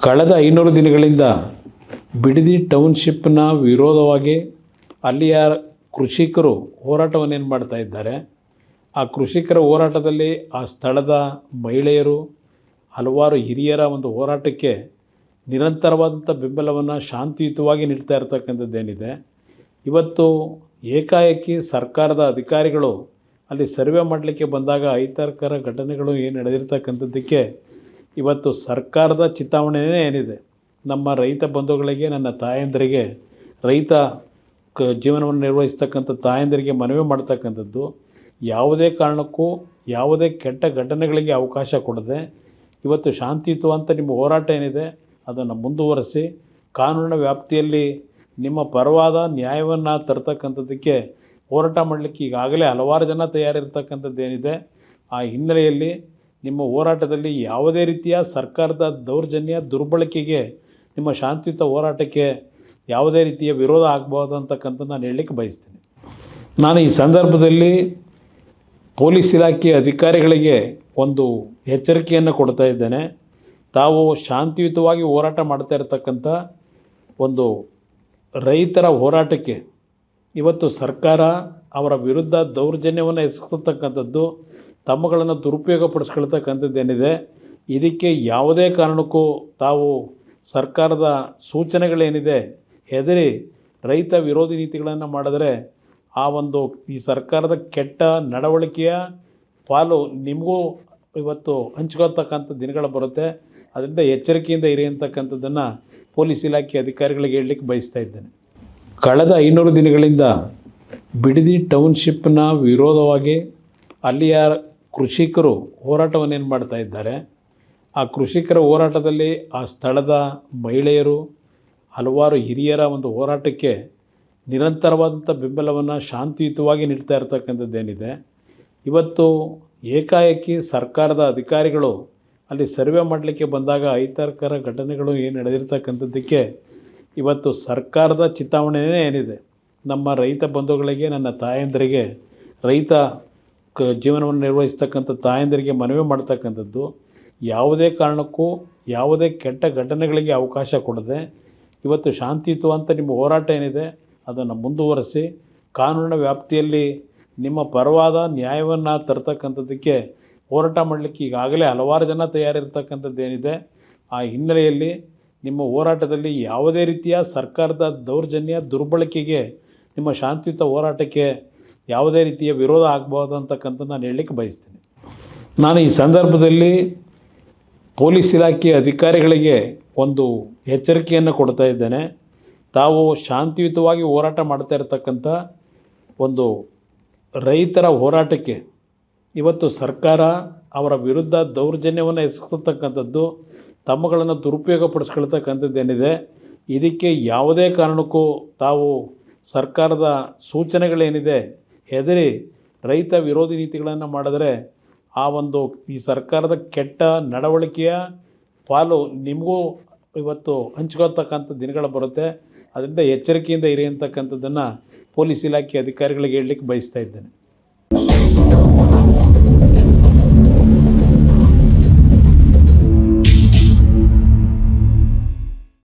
ಕಳೆದ 500 ದಿನಗಳಿಂದ ಬಿಡದಿ ಟೌನ್ಶಿಪ್ನ ವಿರೋಧವಾಗಿ ಅಲ್ಲಿಯ ಕೃಷಿಕರು ಹೋರಾಟವನ್ನೇನು ಮಾಡ್ತಾ ಇದ್ದಾರೆ. ಆ ಕೃಷಿಕರ ಹೋರಾಟದಲ್ಲಿ ಆ ಸ್ಥಳದ ಮಹಿಳೆಯರು ಹಲವಾರು ಹಿರಿಯರ ಒಂದು ಹೋರಾಟಕ್ಕೆ ನಿರಂತರವಾದಂಥ ಬೆಂಬಲವನ್ನು ಶಾಂತಿಯುತವಾಗಿ ನೀಡ್ತಾ ಇರತಕ್ಕಂಥದ್ದೇನಿದೆ. ಇವತ್ತು ಏಕಾಏಕಿ ಸರ್ಕಾರದ ಅಧಿಕಾರಿಗಳು ಅಲ್ಲಿ ಸರ್ವೆ ಮಾಡಲಿಕ್ಕೆ ಬಂದಾಗ ಅಹಿತಕರ ಘಟನೆಗಳು ಏನು ನಡೆದಿರ್ತಕ್ಕಂಥದ್ದಕ್ಕೆ ಇವತ್ತು ಸರ್ಕಾರದ ಚಿತಾವಣೆಯೇ ಏನಿದೆ, ನಮ್ಮ ರೈತ ಬಂಧುಗಳಿಗೆ, ನನ್ನ ತಾಯಂದಿರಿಗೆ, ರೈತ ಜೀವನವನ್ನು ನಿರ್ವಹಿಸ್ತಕ್ಕಂಥ ತಾಯಂದಿರಿಗೆ ಮನವಿ ಮಾಡ್ತಕ್ಕಂಥದ್ದು, ಯಾವುದೇ ಕಾರಣಕ್ಕೂ ಯಾವುದೇ ಕೆಟ್ಟ ಘಟನೆಗಳಿಗೆ ಅವಕಾಶ ಕೊಡದೆ ಇವತ್ತು ಶಾಂತಿಯುತವಂತ ನಿಮ್ಮ ಹೋರಾಟ ಏನಿದೆ ಅದನ್ನು ಮುಂದುವರಿಸಿ ಕಾನೂನಿನ ವ್ಯಾಪ್ತಿಯಲ್ಲಿ ನಿಮ್ಮ ಪರವಾದ ನ್ಯಾಯವನ್ನು ತರ್ತಕ್ಕಂಥದ್ದಕ್ಕೆ ಹೋರಾಟ ಮಾಡಲಿಕ್ಕೆ ಈಗಾಗಲೇ ಹಲವಾರು ಜನ ತಯಾರಿರ್ತಕ್ಕಂಥದ್ದೇನಿದೆ. ಆ ಹಿನ್ನೆಲೆಯಲ್ಲಿ ನಿಮ್ಮ ಹೋರಾಟದಲ್ಲಿ ಯಾವುದೇ ರೀತಿಯ ಸರ್ಕಾರದ ದೌರ್ಜನ್ಯ ದುರ್ಬಳಕೆಗೆ ನಿಮ್ಮ ಶಾಂತಿಯುತ ಹೋರಾಟಕ್ಕೆ ಯಾವುದೇ ರೀತಿಯ ವಿರೋಧ ಆಗಬಾರ್ದು ಅಂತಕ್ಕಂಥದ್ದು ನಾನು ಹೇಳಲಿಕ್ಕೆ ಬಯಸ್ತೀನಿ. ನಾನು ಈ ಸಂದರ್ಭದಲ್ಲಿ ಪೊಲೀಸ್ ಇಲಾಖೆಯ ಅಧಿಕಾರಿಗಳಿಗೆ ಒಂದು ಎಚ್ಚರಿಕೆಯನ್ನು ಕೊಡ್ತಾ ಇದ್ದೇನೆ. ತಾವು ಶಾಂತಿಯುತವಾಗಿ ಹೋರಾಟ ಮಾಡ್ತಾ ಇರತಕ್ಕಂಥ ಒಂದು ರೈತರ ಹೋರಾಟಕ್ಕೆ ಇವತ್ತು ಸರ್ಕಾರ ಅವರ ವಿರುದ್ಧ ದೌರ್ಜನ್ಯವನ್ನು ಎಸಗತಕ್ಕಂಥದ್ದು, ತಮ್ಮಗಳನ್ನು ದುರುಪಯೋಗಪಡಿಸ್ಕೊಳ್ತಕ್ಕಂಥದ್ದೇನಿದೆ, ಇದಕ್ಕೆ ಯಾವುದೇ ಕಾರಣಕ್ಕೂ ತಾವು ಸರ್ಕಾರದ ಸೂಚನೆಗಳೇನಿದೆ ಹೆದರಿ ರೈತ ವಿರೋಧಿ ನೀತಿಗಳನ್ನು ಮಾಡಿದ್ರೆ ಆ ಒಂದು ಈ ಸರ್ಕಾರದ ಕೆಟ್ಟ ನಡವಳಿಕೆಯ ಪಾಲು ನಿಮಗೂ ಇವತ್ತು ಹಂಚ್ಕೊಳ್ತಕ್ಕಂಥ ದಿನಗಳು ಬರುತ್ತೆ. ಅದರಿಂದ ಎಚ್ಚರಿಕೆಯಿಂದ ಇರಿ ಅಂತಕ್ಕಂಥದ್ದನ್ನು ಪೊಲೀಸ್ ಇಲಾಖೆ ಅಧಿಕಾರಿಗಳಿಗೆ ಹೇಳಲಿಕ್ಕೆ ಬಯಸ್ತಾ ಇದ್ದೇನೆ. ಕಳೆದ 500 ದಿನಗಳಿಂದ ಬಿಡದಿ ಟೌನ್ಶಿಪ್ನ ವಿರೋಧವಾಗಿ ಅಲ್ಲಿಯ ಕೃಷಿಕರು ಹೋರಾಟವನ್ನೇನು ಮಾಡ್ತಾ ಇದ್ದಾರೆ. ಆ ಕೃಷಿಕರ ಹೋರಾಟದಲ್ಲಿ ಆ ಸ್ಥಳದ ಮಹಿಳೆಯರು ಹಲವಾರು ಹಿರಿಯರ ಒಂದು ಹೋರಾಟಕ್ಕೆ ನಿರಂತರವಾದಂಥ ಬೆಂಬಲವನ್ನು ಶಾಂತಿಯುತವಾಗಿ ನೀಡ್ತಾ ಇರತಕ್ಕಂಥದ್ದೇನಿದೆ. ಇವತ್ತು ಏಕಾಏಕಿ ಸರ್ಕಾರದ ಅಧಿಕಾರಿಗಳು ಅಲ್ಲಿ ಸರ್ವೆ ಮಾಡಲಿಕ್ಕೆ ಬಂದಾಗ ಅಹಿತಕರ ಘಟನೆಗಳು ಏನು ನಡೆದಿರ್ತಕ್ಕಂಥದ್ದಕ್ಕೆ ಇವತ್ತು ಸರ್ಕಾರದ ಚಿತಾವಣೆಯೇ ಏನಿದೆ, ನಮ್ಮ ರೈತ ಬಂಧುಗಳಿಗೆ, ನನ್ನ ತಾಯಂದಿರಿಗೆ, ರೈತ ಜೀವನವನ್ನು ನಿರ್ವಹಿಸ್ತಕ್ಕಂಥ ತಾಯಂದಿರಿಗೆ ಮನವಿ ಮಾಡ್ತಕ್ಕಂಥದ್ದು, ಯಾವುದೇ ಕಾರಣಕ್ಕೂ ಯಾವುದೇ ಕೆಟ್ಟ ಘಟನೆಗಳಿಗೆ ಅವಕಾಶ ಕೊಡದೆ ಇವತ್ತು ಶಾಂತಿಯುತವಂತ ನಿಮ್ಮ ಹೋರಾಟ ಏನಿದೆ ಅದನ್ನು ಮುಂದುವರಿಸಿ ಕಾನೂನಿನ ವ್ಯಾಪ್ತಿಯಲ್ಲಿ ನಿಮ್ಮ ಪರವಾದ ನ್ಯಾಯವನ್ನು ತರ್ತಕ್ಕಂಥದ್ದಕ್ಕೆ ಹೋರಾಟ ಮಾಡಲಿಕ್ಕೆ ಈಗಾಗಲೇ ಹಲವಾರು ಜನ ತಯಾರಿರ್ತಕ್ಕಂಥದ್ದೇನಿದೆ. ಆ ಹಿನ್ನೆಲೆಯಲ್ಲಿ ನಿಮ್ಮ ಹೋರಾಟದಲ್ಲಿ ಯಾವುದೇ ರೀತಿಯ ಸರ್ಕಾರದ ದೌರ್ಜನ್ಯ ದುರ್ಬಳಕೆಗೆ ನಿಮ್ಮ ಶಾಂತಿಯುತ ಹೋರಾಟಕ್ಕೆ ಯಾವುದೇ ರೀತಿಯ ವಿರೋಧ ಆಗಬಾರ್ದು ಅಂತಕ್ಕಂಥದ್ದು ನಾನು ಹೇಳಲಿಕ್ಕೆ ಬಯಸ್ತೀನಿ. ನಾನು ಈ ಸಂದರ್ಭದಲ್ಲಿ ಪೊಲೀಸ್ ಇಲಾಖೆಯ ಅಧಿಕಾರಿಗಳಿಗೆ ಒಂದು ಎಚ್ಚರಿಕೆಯನ್ನು ಕೊಡ್ತಾ ಇದ್ದೇನೆ. ತಾವು ಶಾಂತಿಯುತವಾಗಿ ಹೋರಾಟ ಮಾಡ್ತಾ ಇರತಕ್ಕಂಥ ಒಂದು ರೈತರ ಹೋರಾಟಕ್ಕೆ ಇವತ್ತು ಸರ್ಕಾರ ಅವರ ವಿರುದ್ಧ ದೌರ್ಜನ್ಯವನ್ನು ಎಸಗತಕ್ಕಂಥದ್ದು, ತಮ್ಮಗಳನ್ನು ದುರುಪಯೋಗಪಡಿಸ್ಕೊಳ್ತಕ್ಕಂಥದ್ದೇನಿದೆ, ಇದಕ್ಕೆ ಯಾವುದೇ ಕಾರಣಕ್ಕೂ ತಾವು ಸರ್ಕಾರದ ಸೂಚನೆಗಳೇನಿದೆ ಹೆದರಿ ರೈತ ವಿರೋಧಿ ನೀತಿಗಳನ್ನು ಮಾಡಿದ್ರೆ ಆ ಒಂದು ಈ ಸರ್ಕಾರದ ಕೆಟ್ಟ ನಡವಳಿಕೆಯ ಪಾಲು ನಿಮಗೂ ಇವತ್ತು ಹಂಚ್ಕೊಳ್ತಕ್ಕಂಥ ದಿನಗಳು ಬರುತ್ತೆ. ಅದರಿಂದ ಎಚ್ಚರಿಕೆಯಿಂದ ಇರಿ ಅಂತಕ್ಕಂಥದ್ದನ್ನು ಪೊಲೀಸ್ ಇಲಾಖೆ ಅಧಿಕಾರಿಗಳಿಗೆ ಹೇಳಲಿಕ್ಕೆ ಬಯಸ್ತಾ ಇದ್ದೇನೆ.